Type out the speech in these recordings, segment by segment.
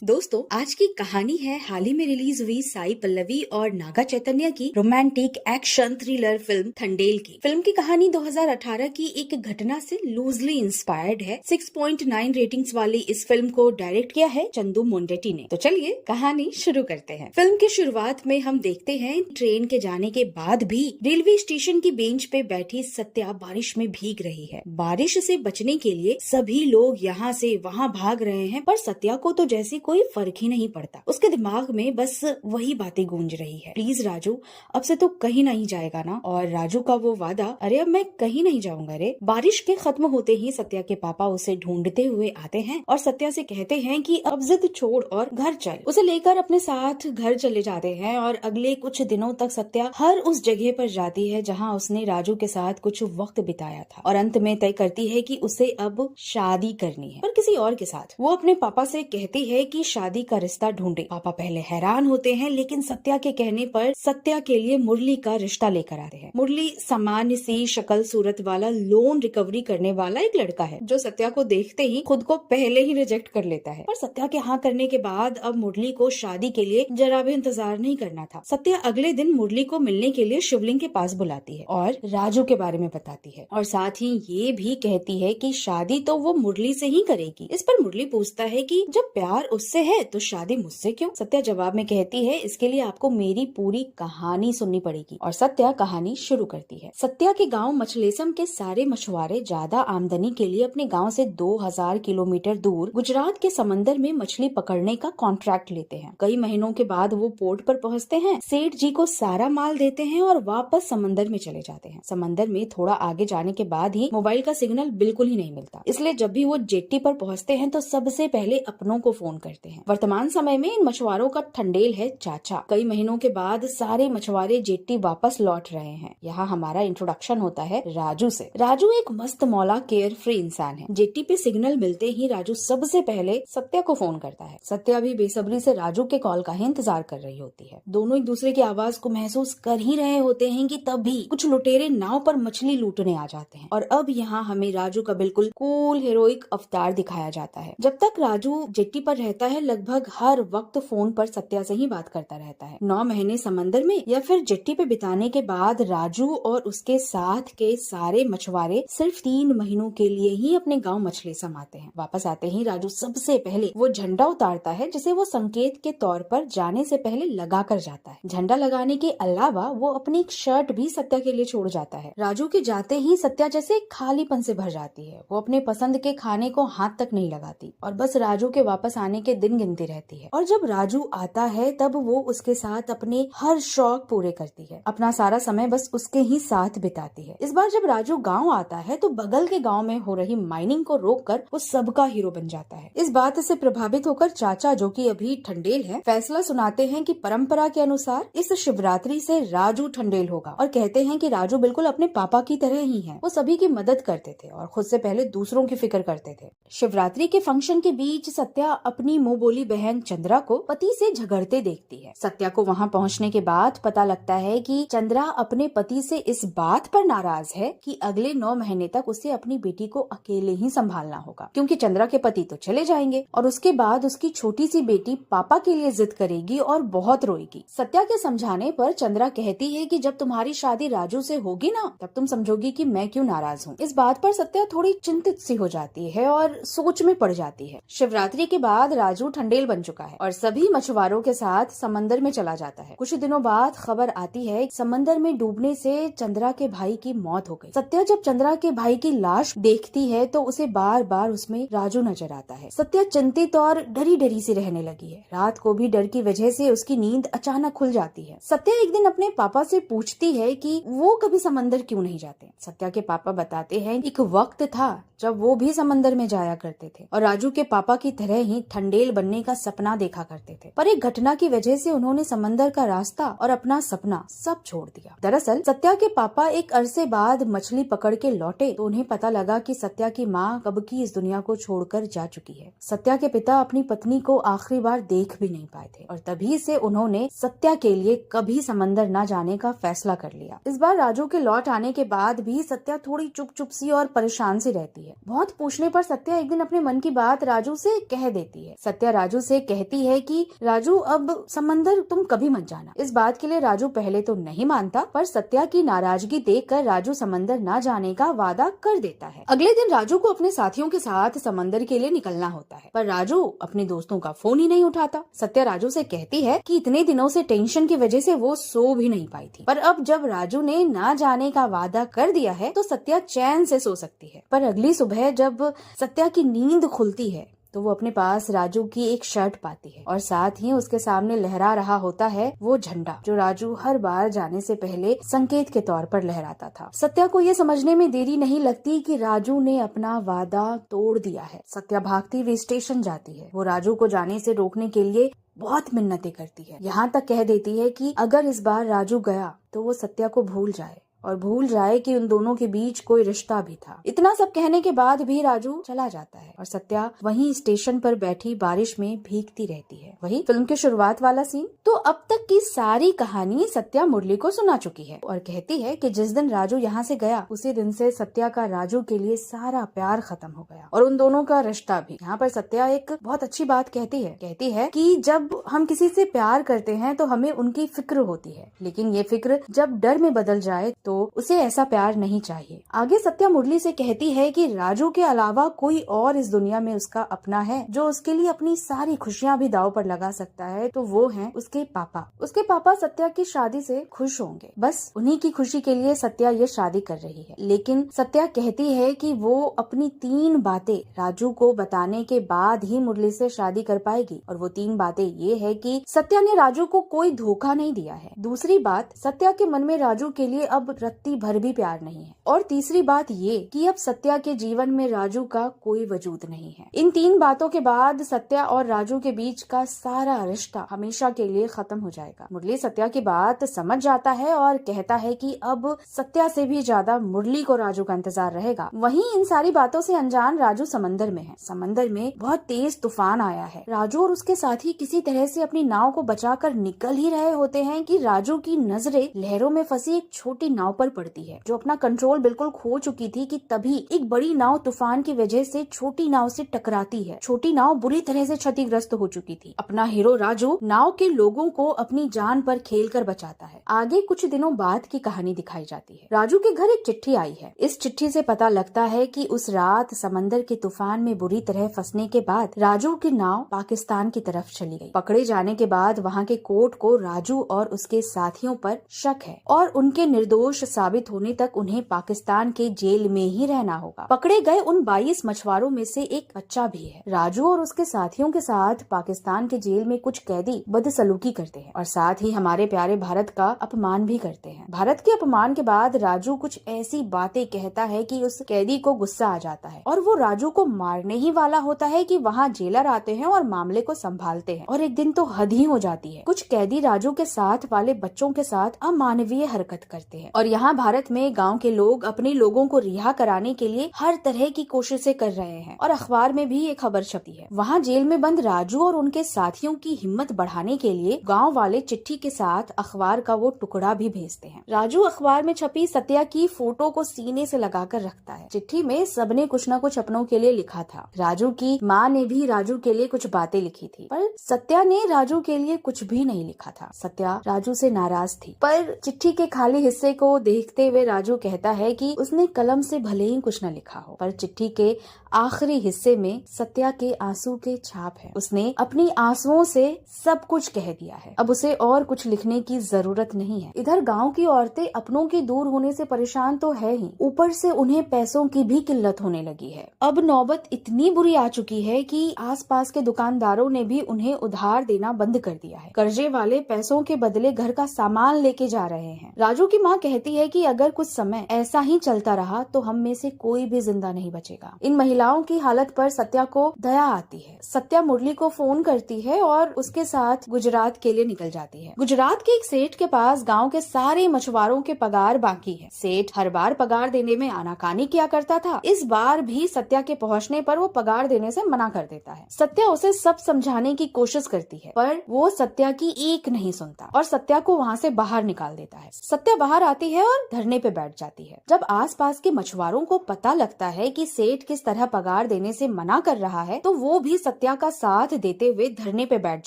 दोस्तों, आज की कहानी है हाल ही में रिलीज हुई साई पल्लवी और नागा चैतन्य की रोमांटिक एक्शन थ्रिलर फिल्म थंडेल की। फिल्म की कहानी 2018 की एक घटना से लूजली इंस्पायर्ड है। 6.9 रेटिंग्स वाली इस फिल्म को डायरेक्ट किया है चंदू मोंडेटी ने। तो चलिए कहानी शुरू करते हैं। फिल्म की शुरुआत में हम देखते हैं ट्रेन के जाने के बाद भी रेलवे स्टेशन की बेंच पे बैठी सत्या बारिश में भीग रही है। बारिश से बचने के लिए सभी लोग यहाँ से वहाँ भाग रहे हैं, पर सत्या को तो जैसे कोई फर्क ही नहीं पड़ता। उसके दिमाग में बस वही बातें गूंज रही है, प्लीज राजू, अब से तो कहीं नहीं जाएगा ना। और राजू का वो वादा, अरे अब मैं कहीं नहीं जाऊंगा रे। बारिश के खत्म होते ही सत्या के पापा उसे ढूंढते हुए आते हैं और सत्या से कहते हैं कि अब जिद छोड़ और घर चल। उसे लेकर अपने साथ घर चले जाते हैं और अगले कुछ दिनों तक सत्या हर उस जगह पर जाती है जहाँ उसने राजू के साथ कुछ वक्त बिताया था, और अंत में तय करती है कि उसे अब शादी करनी है, पर किसी और के साथ। वो अपने पापा से कहती है कि शादी का रिश्ता ढूंढे। पापा पहले हैरान होते हैं, लेकिन सत्या के कहने पर सत्या के लिए मुरली का रिश्ता लेकर आते हैं। मुरली सामान्य सी शक्ल सूरत वाला लोन रिकवरी करने वाला एक लड़का है, जो सत्या को देखते ही खुद को पहले ही रिजेक्ट कर लेता है। पर सत्या के हाँ करने के बाद अब मुरली को शादी के लिए जरा भी इंतजार नहीं करना था। सत्या अगले दिन मुरली को मिलने के लिए शिवलिंग के पास बुलाती है और राजू के बारे में बताती है, और साथ ही ये भी कहती है कि शादी तो वो मुरली से ही करेगी। इस पर मुरली पूछता है कि जब प्यार उससे है तो शादी मुझसे क्यों? सत्या जवाब में कहती है, इसके लिए आपको मेरी पूरी कहानी सुननी पड़ेगी। और सत्या कहानी शुरू करती है। सत्या के गांव मछलेसम के सारे मछुआरे ज्यादा आमदनी के लिए अपने गांव से 2000 किलोमीटर दूर गुजरात के समंदर में मछली पकड़ने का कॉन्ट्रैक्ट लेते हैं। कई महीनों के बाद वो पोर्ट पर पहुंचते हैं, सेठ जी को सारा माल देते हैं और वापस समंदर में चले जाते हैं। समंदर में थोड़ा आगे जाने के बाद ही मोबाइल का सिग्नल बिल्कुल ही नहीं मिलता, इसलिए जब भी वो जेट्टी पर पहुंचते हैं तो सबसे पहले अपनों को फोन करते हैं। वर्तमान समय में इन मछुआरों का ठंडेल है चाचा। कई महीनों के बाद सारे मछुआरे जेट्टी वापस लौट रहे हैं। यहाँ हमारा इंट्रोडक्शन होता है राजू से। राजू एक मस्त मौला केयर फ्री इंसान है। जेट्टी पे सिग्नल मिलते ही राजू सबसे पहले सत्या को फोन करता है। सत्या भी बेसब्री से राजू के कॉल का ही इंतजार कर रही होती है। दोनों एक दूसरे की आवाज को महसूस कर ही रहे होते हैं कि तभी कुछ लुटेरे नाव पर मछली लूटने आ जाते हैं, और अब यहाँ हमें राजू का बिल्कुल कूल हीरोइक अवतार दिखाया जाता है। जब तक राजू जेट्टी पर रहता है, लगभग हर वक्त फोन पर सत्या से ही बात करता रहता है। 9 महीने समंदर में या फिर जेट्टी पे बिताने के बाद राजू और उसके साथ के सारे मछुआरे सिर्फ 3 महीनों के लिए ही अपने गांव मछलेसम आते हैं। वापस आते ही राजू सबसे पहले वो झंडा उतारता है, जिसे वो संकेत के तौर पर जाने से पहले लगा कर जाता है। झंडा लगाने के अलावा वो अपनी एक शर्ट भी सत्या के लिए छोड़ जाता है। राजू के जाते ही सत्या जैसे खालीपन से भर जाती है। वो अपने पसंद के खाने को हाथ तक नहीं लगाती और बस राजू के वापस आने के दिन गिनती रहती है। और जब राजू आता है तब वो उसके साथ अपने हर शौक पूरे करती है, अपना सारा समय बस उसके ही साथ बिताती है। इस बार जब राजू गांव आता है तो बगल के गांव में हो रही माइनिंग को रोककर वो सबका हीरो बन जाता है। इस बात से प्रभावित होकर चाचा, जो कि अभी ठंडेल है, फैसला सुनाते हैं कि परंपरा के अनुसार इस शिवरात्रि से राजू ठंडेल होगा, और कहते हैं कि राजू बिल्कुल अपने पापा की तरह ही है। वो सभी की मदद करते थे और खुद से पहले दूसरों की फिक्र करते थे। शिवरात्रि के फंक्शन के बीच सत्या अपनी मुंह बोली बहन चंद्रा को पति से झगड़ते देखती है। सत्या को वहां पहुंचने के बाद पता लगता है कि चंद्रा अपने पति से इस बात पर नाराज है कि अगले 9 महीने तक उसे अपनी बेटी को अकेले ही संभालना होगा, क्योंकि चंद्रा के पति तो चले जाएंगे और उसके बाद उसकी छोटी सी बेटी पापा के लिए जिद करेगी और बहुत रोएगी। सत्या के समझाने पर चंद्रा कहती है कि जब तुम्हारी शादी राजू से होगी ना, तब तुम समझोगी कि मैं क्यों नाराज हूँ। इस बात पर सत्या थोड़ी चिंतित सी हो जाती है और सोच में पड़ जाती है। शिवरात्रि के बाद राजू ठंडेल बन चुका है और सभी मछुआरों के साथ समंदर में चला जाता है। कुछ दिनों बाद खबर आती है समंदर में डूबने से चंद्रा के भाई की मौत हो गई। सत्या जब चंद्रा के भाई की लाश देखती है तो उसे बार बार उसमें राजू नजर आता है। सत्या चिंतित और डरी डरी सी रहने लगी है। रात को भी डर की वजह से उसकी नींद अचानक खुल जाती है। सत्या एक दिन अपने पापा से पूछती है कि वो कभी समंदर क्यों नहीं जाते। सत्या के पापा बताते हैं एक वक्त था जब वो भी समंदर में जाया करते थे और राजू के पापा की तरह ही ठंडेल बनने का सपना देखा करते थे, पर एक घटना की वजह से उन्होंने समंदर का रास्ता और अपना सपना सब छोड़ दिया। दरअसल सत्या के पापा एक अरसे बाद मछली पकड़ के लौटे तो उन्हें पता लगा कि सत्या की माँ कब की इस दुनिया को छोड़कर जा चुकी है। सत्या के पिता अपनी पत्नी को आखिरी बार देख भी नहीं पाए थे और तभी से उन्होंने सत्या के लिए कभी समंदर न जाने का फैसला कर लिया। इस बार राजू के लौट आने के बाद भी सत्या थोड़ी चुप चुप सी और परेशान सी रहती है। बहुत पूछने पर सत्या एक दिन अपने मन की बात राजू से कह देती है। सत्या राजू से कहती है कि राजू अब समंदर तुम कभी मत जाना। इस बात के लिए राजू पहले तो नहीं मानता, पर सत्या की नाराजगी देखकर राजू समंदर न जाने का वादा कर देता है। अगले दिन राजू को अपने साथियों के साथ समंदर के लिए निकलना होता है, पर राजू अपने दोस्तों का फोन ही नहीं उठाता। सत्या राजू से कहती है कि इतने दिनों से टेंशन की वजह से वो सो भी नहीं पाई थी, पर अब जब राजू ने ना जाने का वादा कर दिया है तो सत्या चैन से सो सकती है। पर अगली सुबह जब सत्या की नींद खुलती है तो वो अपने पास राजू की एक शर्ट पाती है और साथ ही उसके सामने लहरा रहा होता है वो झंडा जो राजू हर बार जाने से पहले संकेत के तौर पर लहराता था। सत्या को ये समझने में देरी नहीं लगती कि राजू ने अपना वादा तोड़ दिया है। सत्या भागती हुई स्टेशन जाती है। वो राजू को जाने से रोकने के लिए बहुत मिन्नतें करती है, यहाँ तक कह देती है कि अगर इस बार राजू गया तो वो सत्या को भूल जाए और भूल जाए कि उन दोनों के बीच कोई रिश्ता भी था। इतना सब कहने के बाद भी राजू चला जाता है और सत्या वहीं स्टेशन पर बैठी बारिश में भीगती रहती है। वही फिल्म के शुरुआत वाला सीन। तो अब तक की सारी कहानी सत्या मुरली को सुना चुकी है और कहती है कि जिस दिन राजू यहाँ से गया उसी दिन से सत्या का राजू के लिए सारा प्यार खत्म हो गया और उन दोनों का रिश्ता भी। यहाँ पर सत्या एक बहुत अच्छी बात कहती है कि जब हम किसी से प्यार करते हैं तो हमें उनकी फिक्र होती है, लेकिन ये फिक्र जब डर में बदल जाए तो उसे ऐसा प्यार नहीं चाहिए। आगे सत्या मुरली से कहती है कि राजू के अलावा कोई और इस दुनिया में उसका अपना है जो उसके लिए अपनी सारी खुशियां भी दांव पर लगा सकता है, तो वो हैं उसके पापा। उसके पापा सत्या की शादी से खुश होंगे, बस उन्हीं की खुशी के लिए सत्या ये शादी कर रही है। लेकिन सत्या कहती है कि वो अपनी 3 बातें राजू को बताने के बाद ही मुरली से शादी कर पाएगी और वो 3 बातें ये है कि सत्या ने राजू को कोई धोखा नहीं दिया है। दूसरी बात, सत्या के मन में राजू के लिए अब रत्ती भर भी प्यार नहीं है। और तीसरी बात ये कि अब सत्या के जीवन में राजू का कोई वजूद नहीं है। इन 3 बातों के बाद सत्या और राजू के बीच का सारा रिश्ता हमेशा के लिए खत्म हो जाएगा। मुरली सत्या की बात समझ जाता है और कहता है कि अब सत्या से भी ज्यादा मुरली को राजू का इंतजार रहेगा। वहीं इन सारी बातों से अनजान राजू समंदर में है। समंदर में बहुत तेज तूफान आया है। राजू और उसके साथी किसी तरह से अपनी नाव को बचाकर निकल ही रहे होते हैं कि राजू की नजरें लहरों में फंसी एक छोटी नाव पर पड़ती है जो अपना कंट्रोल बिल्कुल खो चुकी थी कि तभी एक बड़ी नाव तूफान की वजह से छोटी नाव से टकराती है। छोटी नाव बुरी तरह से क्षतिग्रस्त हो चुकी थी। अपना हीरो राजू नाव के लोगों को अपनी जान पर खेलकर बचाता है। आगे कुछ दिनों बाद की कहानी दिखाई जाती है। राजू के घर एक चिट्ठी आई है। इस चिट्ठी से पता लगता है कि उस रात समंदर के तूफान में बुरी तरह फंसने के बाद राजू की नाव पाकिस्तान की तरफ चली गई। पकड़े जाने के बाद वहाँ के कोर्ट को राजू और उसके साथियों पर शक है और उनके निर्दोष साबित होने तक उन्हें पाकिस्तान के जेल में ही रहना होगा। पकड़े गए उन 22 मछुआरों में से एक बच्चा भी है। राजू और उसके साथियों के साथ पाकिस्तान के जेल में कुछ कैदी बदसलूकी करते हैं और साथ ही हमारे प्यारे भारत का अपमान भी करते हैं। भारत के अपमान के बाद राजू कुछ ऐसी बातें कहता है कि उस कैदी को गुस्सा आ जाता है और वो राजू को मारने ही वाला होता है कि वहाँ जेलर आते हैं और मामले को संभालते हैं। और एक दिन तो हद ही हो जाती है। कुछ कैदी राजू के साथ वाले बच्चों के साथ अमानवीय हरकत करते हैं और यहाँ भारत में गांव के लोग अपने लोगों को रिहा कराने के लिए हर तरह की कोशिशें कर रहे हैं और अखबार में भी ये खबर छपी है। वहाँ जेल में बंद राजू और उनके साथियों की हिम्मत बढ़ाने के लिए गांव वाले चिट्ठी के साथ अखबार का वो टुकड़ा भी भेजते हैं। राजू अखबार में छपी सत्या की फोटो को सीने से लगाकर रखता है। चिट्ठी में सबने कुछ न कुछ अपनों के लिए लिखा था। राजू की माँ ने भी राजू के लिए कुछ बातें लिखी थी, पर सत्या ने राजू के लिए कुछ भी नहीं लिखा था। सत्या राजू से नाराज थी, पर चिट्ठी के खाली हिस्से को देखते हुए राजू कहता है कि उसने कलम से भले ही कुछ न लिखा हो, पर चिट्ठी के आखिरी हिस्से में सत्या के आंसू के छाप है। उसने अपनी आंसुओं से सब कुछ कह दिया है। अब उसे और कुछ लिखने की जरूरत नहीं है। इधर गांव की औरतें अपनों के दूर होने से परेशान तो है ही, ऊपर से उन्हें पैसों की भी किल्लत होने लगी है। अब नौबत इतनी बुरी आ चुकी है कि आसपास के दुकानदारों ने भी उन्हें उधार देना बंद कर दिया है। कर्जे वाले पैसों के बदले घर का सामान लेके जा रहे हैं। राजू की माँ कहती है कि अगर कुछ समय ऐसा ही चलता रहा तो हम में से कोई भी जिंदा नहीं बचेगा। इन महिलाओं की हालत पर सत्या को दया आती है। सत्या मुरली को फोन करती है और उसके साथ गुजरात के लिए निकल जाती है। गुजरात के एक सेठ के पास गांव के सारे मछुआरों के पगार बाकी है। सेठ हर बार पगार देने में आनाकानी किया करता था। इस बार भी सत्या के पहुंचने पर वो पगार देने से मना कर देता है। सत्या उसे सब समझाने की कोशिश करती है, पर वो सत्या की एक नहीं सुनता और सत्या को वहाँ से बाहर निकाल देता है। सत्या बाहर आती है और धरने पे बैठ जाती है। जब आसपास के मछुआरों को पता लगता है कि सेठ किस तरह पगार देने से मना कर रहा है, तो वो भी सत्या का साथ देते हुए धरने पे बैठ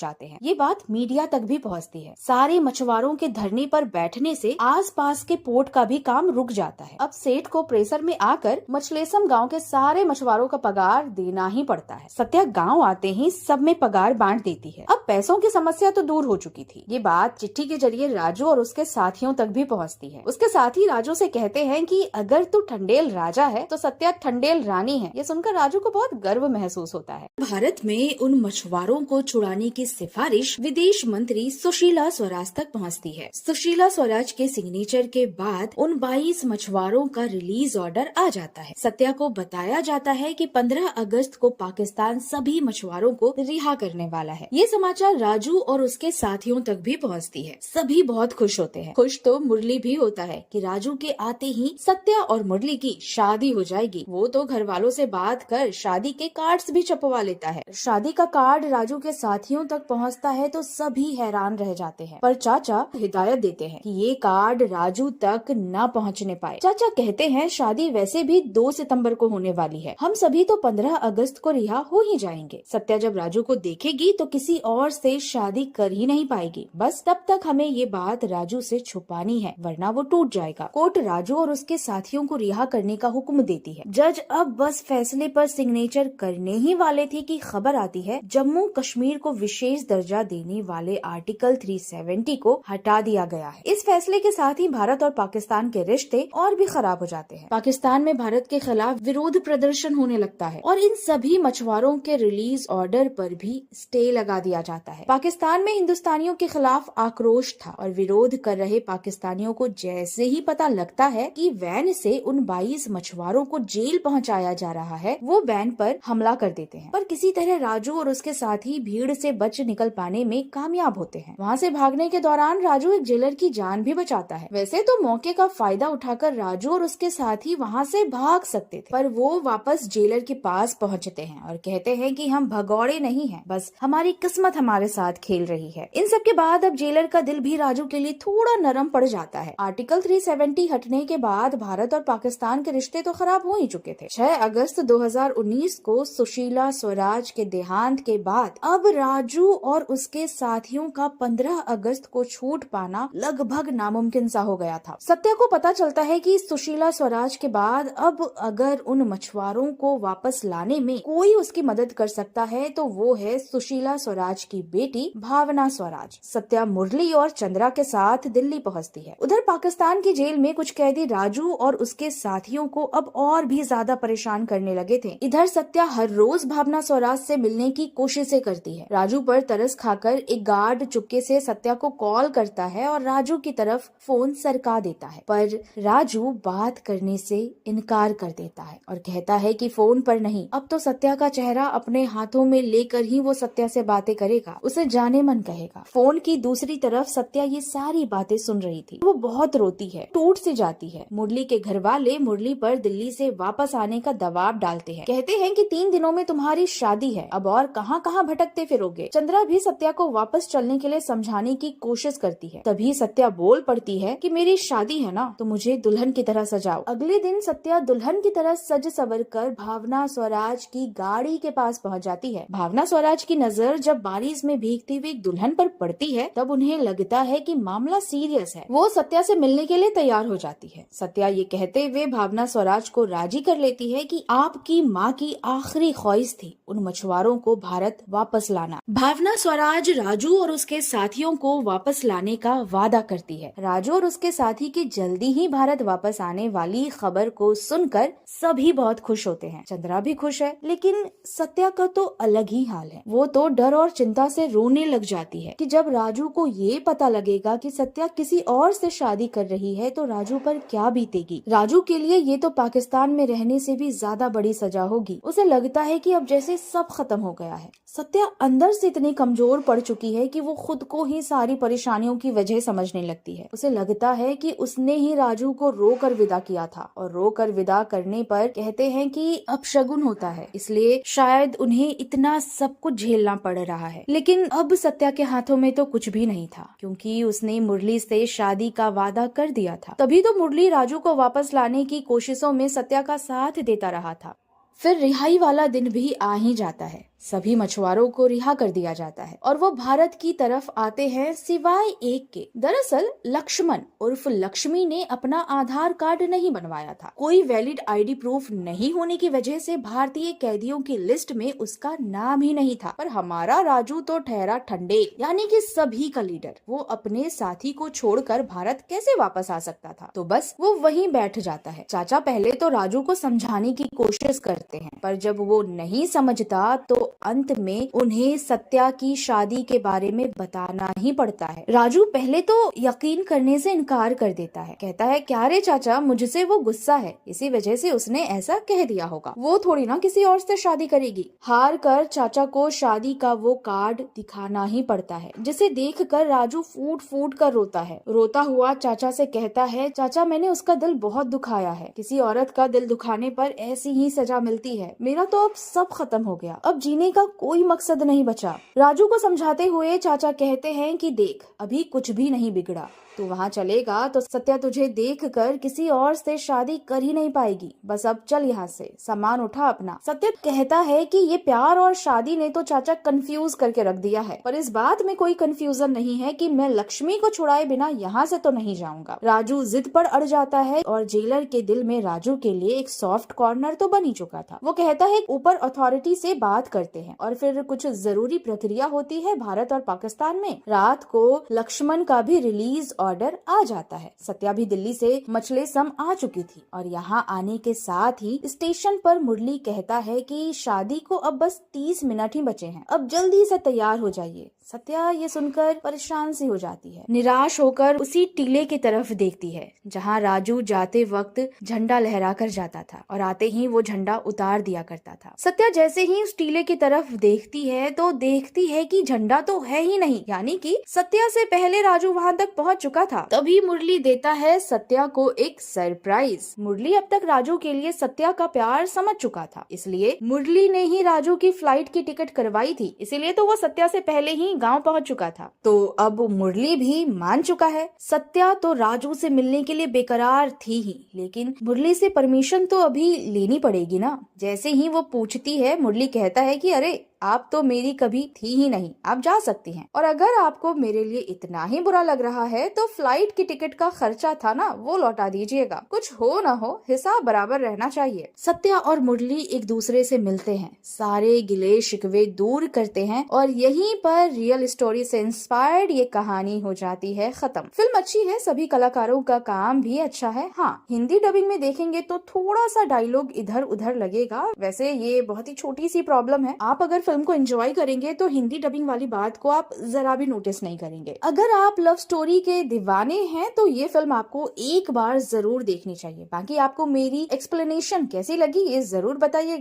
जाते हैं। ये बात मीडिया तक भी पहुंचती है। सारे मछुआरों के धरने पर बैठने से आसपास के पोर्ट का भी काम रुक जाता है। अब सेठ को प्रेशर में आकर मछलेसम गांव के सारे मछुआरों का पगार देना ही पड़ता है। सत्या गांव आते ही सब में पगार बांट देती है। अब पैसों की समस्या तो दूर हो चुकी थी। ये बात चिट्ठी के जरिए राजू और उसके साथियों तक भी पहुंचती है। उसके साथी राजू से कहते हैं कि अगर तू ठंडेल राजा है तो सत्या ठंडेल रानी है। ये सुनकर राजू को बहुत गर्व महसूस होता है। भारत में उन मछुआरों को छुड़ाने की सिफारिश विदेश मंत्री सुशीला स्वराज तक पहुंचती है। सुशीला स्वराज के सिग्नेचर के बाद उन 22 मछुआरों का रिलीज ऑर्डर आ जाता है। सत्या को बताया जाता है कि 15 अगस्त को पाकिस्तान सभी मछुआरों को रिहा करने वाला है। ये समाचार राजू और उसके साथियों तक भी पहुंचती है। सभी बहुत खुश होते हैं। खुश तो मुरली भी होता है कि राजू के आते ही सत्या और मुरली की शादी हो जाएगी। वो तो घर वालों से बात कर शादी के कार्ड्स भी छपवा लेता है। शादी का कार्ड राजू के साथियों तक पहुंचता है तो सभी हैरान रह जाते हैं, पर चाचा हिदायत देते हैं कि ये कार्ड राजू तक न पहुंचने पाए। चाचा कहते हैं शादी वैसे भी 2 सितंबर को होने वाली है, हम सभी तो 15 अगस्त को रिहा हो ही जाएंगे। सत्या जब राजू को देखेगी तो किसी और से शादी कर ही नहीं पाएगी। बस तब तक हमें ये बात राजू से छुपानी है, वरना वो टूट जाएगा। कोर्ट राजू और उसके साथियों को रिहा करने का हुक्म देती है। जज अब बस फैसले पर सिग्नेचर करने ही वाले थे कि खबर आती है जम्मू कश्मीर को विशेष दर्जा देने वाले आर्टिकल 370 को हटा दिया गया है। इस फैसले के साथ ही भारत और पाकिस्तान के रिश्ते और भी खराब हो जाते हैं। पाकिस्तान में भारत के खिलाफ विरोध प्रदर्शन होने लगता है और इन सभी मछुआरों के रिलीज ऑर्डर पर भी स्टे लगा दिया जाता है। पाकिस्तान में हिंदुस्तानियों के खिलाफ आक्रोश था और विरोध कर रहे पाकिस्तानियों को जैसे ही पता लगता है कि वैन से उन 22 मछुआरों को जेल पहुंचाया जा रहा है, वो वैन पर हमला कर देते हैं। पर किसी तरह राजू और उसके साथी भीड़ से बच निकल पाने में कामयाब होते हैं। वहाँ से भागने के दौरान राजू एक जेलर की जान भी बचाता है। वैसे तो मौके का फायदा उठाकर राजू और उसके साथी वहाँ से भाग सकते थे, पर वो वापस जेलर के पास पहुँचते हैं और कहते हैं कि हम भगौड़े नहीं हैं, बस हमारी किस्मत हमारे साथ खेल रही है। इन सब के बाद अब जेलर का दिल भी राजू के लिए थोड़ा नरम पड़ जाता है। आर्टिकल 370 हटने के बाद भारत और पाकिस्तान के रिश्ते तो खराब हो ही चुके थे। 6 अगस्त 2019 को सुशीला स्वराज के देहांत के बाद अब राजू और उसके साथियों का 15 अगस्त को छूट पाना लगभग नामुमकिन सा हो गया था। सत्या को पता चलता है कि सुशीला स्वराज के बाद अब अगर उन मछुआरों को वापस लाने में कोई उसकी मदद कर सकता है तो वो है सुशीला स्वराज की बेटी भावना स्वराज। सत्या मुरली और चंद्रा के साथ दिल्ली पहुंचती है। उधर पाकिस्तान की जेल में कुछ कैदी राजू और उसके साथियों को अब और भी ज्यादा परेशान करने लगे थे। इधर सत्या हर रोज भावना स्वराज से मिलने की कोशिशें करती है। राजू पर तरस खाकर एक गार्ड चुपके से सत्या को कॉल करता है और राजू की तरफ फोन सरका देता है, पर राजू बात करने से इनकार कर देता है और कहता है कि फोन पर नहीं, अब तो सत्या का चेहरा अपने हाथों में लेकर ही वो सत्या से बातें करेगा, उसे जाने मन कहेगा। फोन की दूसरी तरफ सत्या ये सारी बातें सुन रही थी। वो बहुत रोती है, टूट सी जाती है। मुरली के घर वाले मुरली पर दिल्ली से वापस आने का दबाव डालते हैं। कहते हैं कि 3 दिनों में तुम्हारी शादी है, अब और कहाँ कहाँ भटकते फिरोगे। चंद्रा भी सत्या को वापस चलने के लिए समझाने की कोशिश करती है। तभी सत्या बोल पड़ती है कि मेरी शादी है ना, तो मुझे दुल्हन की तरह सजाओ। अगले दिन सत्या दुल्हन की तरह सज सवर कर भावना स्वराज की गाड़ी के पास पहुँच जाती है। भावना स्वराज की नजर जब बारिश में भीगती हुई दुल्हन पर पड़ती है तब उन्हें लगता है कि मामला सीरियस है। वो सत्या से मिलने के लिए तैयार हो जाती है। सत्या ये कहते हुए भावना स्वराज को राजी कर लेती है कि आपकी माँ की आखिरी ख्वाहिश थी उन मछुआरों को भारत वापस लाना। भावना स्वराज राजू और उसके साथियों को वापस लाने का वादा करती है। राजू और उसके साथी के जल्दी ही भारत वापस आने वाली खबर को सुनकर सभी बहुत खुश होते हैं। चंद्रा भी खुश है, लेकिन सत्या का तो अलग ही हाल है। वो तो डर और चिंता से रोने लग जाती है कि जब राजू को ये पता लगेगा कि सत्या किसी और से शादी कर रही है तो राजू पर क्या बीतेगी। राजू के लिए ये तो पाकिस्तान में रहने से भी ज्यादा बड़ी सजा होगी। उसे लगता है कि अब जैसे सब खत्म हो गया है। सत्या अंदर से इतनी कमजोर पड़ चुकी है कि वो खुद को ही सारी परेशानियों की वजह समझने लगती है। उसे लगता है कि उसने ही राजू को रोकर विदा किया था और रोकर विदा करने पर कहते हैं कि अब शगुन होता है, इसलिए शायद उन्हें इतना सब कुछ झेलना पड़ रहा है। लेकिन अब सत्या के हाथों में तो कुछ भी नहीं था, क्योंकि उसने मुरली से शादी का वादा कर दिया था। तभी तो मुरली राजू को वापस लाने की कोशिशों में सत्या का साथ देता रहा था। फिर रिहाई वाला दिन भी आ ही जाता है। सभी मछुआरों को रिहा कर दिया जाता है और वो भारत की तरफ आते हैं सिवाय एक के। दरअसल लक्ष्मण उर्फ लक्ष्मी ने अपना आधार कार्ड नहीं बनवाया था। कोई वैलिड आईडी प्रूफ नहीं होने की वजह से भारतीय कैदियों की लिस्ट में उसका नाम ही नहीं था। पर हमारा राजू तो ठहरा ठंडेल, यानी कि सभी का लीडर। वो अपने साथी को छोड़कर भारत कैसे वापस आ सकता था? तो बस वो वहीं बैठ जाता है। चाचा पहले तो राजू को समझाने की कोशिश करते हैं, पर जब वो नहीं समझता तो अंत में उन्हें सत्या की शादी के बारे में बताना ही पड़ता है। राजू पहले तो यकीन करने से इनकार कर देता है। कहता है, क्या रे चाचा, मुझसे वो गुस्सा है, इसी वजह से उसने ऐसा कह दिया होगा। वो थोड़ी ना किसी और से शादी करेगी। हार कर चाचा को शादी का वो कार्ड दिखाना ही पड़ता है, जिसे देखकर राजू फूट फूट कर रोता है। रोता हुआ चाचा से कहता है, चाचा मैंने उसका दिल बहुत दुखाया है। किसी औरत का दिल दुखाने पर ऐसी ही सजा मिलती है। मेरा तो अब सब खत्म हो गया, अब जीने का कोई मकसद नहीं बचा। राजू को समझाते हुए चाचा कहते हैं कि देख, अभी कुछ भी नहीं बिगड़ा। तू वहाँ चलेगा तो सत्या तुझे देखकर किसी और से शादी कर ही नहीं पाएगी। बस अब चल यहाँ से, सामान उठा अपना। सत्या कहता है कि ये प्यार और शादी ने तो चाचा कंफ्यूज करके रख दिया है, पर इस बात में कोई कंफ्यूजन नहीं है कि मैं लक्ष्मी को छुड़ाए बिना यहाँ से तो नहीं जाऊंगा। राजू जिद पर अड़ जाता है और जेलर के दिल में राजू के लिए एक सॉफ्ट कॉर्नर तो बन ही चुका था। वो कहता है ऊपर अथॉरिटी से बात करते हैं और फिर कुछ जरूरी प्रक्रिया होती है भारत और पाकिस्तान में। रात को लक्ष्मण का भी रिलीज ऑर्डर आ जाता है। सत्या भी दिल्ली से मछलेसम आ चुकी थी और यहाँ आने के साथ ही स्टेशन पर मुरली कहता है कि शादी को अब बस 30 मिनट ही बचे हैं, अब जल्दी से तैयार हो जाइए। सत्या ये सुनकर परेशान सी हो जाती है। निराश होकर उसी टीले की तरफ देखती है जहाँ राजू जाते वक्त झंडा लहरा कर जाता था और आते ही वो झंडा उतार दिया करता था। सत्या जैसे ही उस टीले की तरफ देखती है तो देखती है कि झंडा तो है ही नहीं, यानी कि सत्या से पहले राजू वहाँ तक पहुँच चुका था। तभी मुरली देता है सत्या को एक सरप्राइज। मुरली अब तक राजू के लिए सत्या का प्यार समझ चुका था, इसलिए मुरली ने ही राजू की फ्लाइट की टिकट करवाई थी, इसीलिए तो वो सत्या से पहले ही गांव पहुंच चुका था। तो अब मुरली भी मान चुका है। सत्या तो राजू से मिलने के लिए बेकरार थी ही, लेकिन मुरली से परमिशन तो अभी लेनी पड़ेगी ना। जैसे ही वो पूछती है, मुरली कहता है कि अरे आप तो मेरी कभी थी ही नहीं, आप जा सकती हैं। और अगर आपको मेरे लिए इतना ही बुरा लग रहा है तो फ्लाइट की टिकट का खर्चा था ना, वो लौटा दीजिएगा। कुछ हो ना हो, हिसाब बराबर रहना चाहिए। सत्या और मुरली एक दूसरे से मिलते हैं, सारे गिले शिकवे दूर करते हैं और यहीं पर रियल स्टोरी से इंस्पायर्ड ये कहानी हो जाती है खत्म। फिल्म अच्छी है, सभी कलाकारों का काम भी अच्छा है। हाँ, हिंदी डबिंग में देखेंगे तो थोड़ा सा डायलॉग इधर उधर लगेगा, वैसे ये बहुत ही छोटी सी प्रॉब्लम है। आप अगर फिल्म को एंजॉय करेंगे तो हिंदी डबिंग वाली बात को आप जरा भी नोटिस नहीं करेंगे। अगर आप लव स्टोरी के दीवाने हैं तो ये फिल्म आपको एक बार जरूर देखनी चाहिए। बाकी आपको मेरी एक्सप्लेनेशन कैसी लगी ये जरूर बताइएगा।